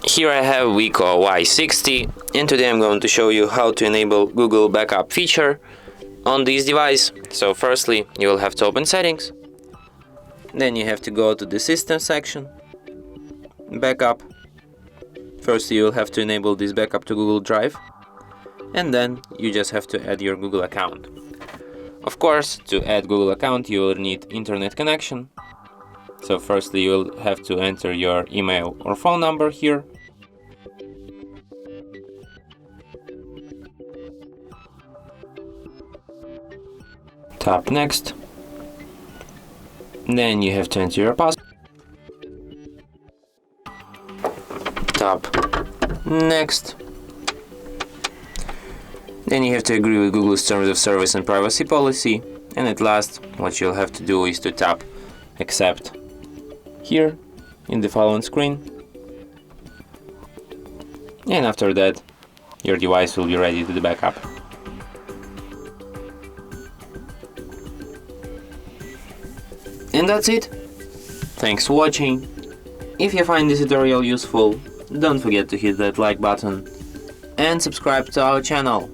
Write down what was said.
Here I have WIKO Y60, and today I'm going to show you how to enable Google Backup feature on this device. So firstly, you will have to open Settings, then you have to go to the System section, Backup. First you will have to enable this backup to Google Drive, and then you just have to add your Google account. Of course, to add Google account you will need internet connection. So firstly you will have to enter your email or phone number here. Tap Next. Then you have to enter your password. Tap Next. Then you have to agree with Google's terms of service and privacy policy. And at last, what you'll have to do is to tap Accept here in the following screen. And after that, your device will be ready to do backup. And that's it. Thanks for watching. If you find this tutorial useful, don't forget to hit that like button and subscribe to our channel.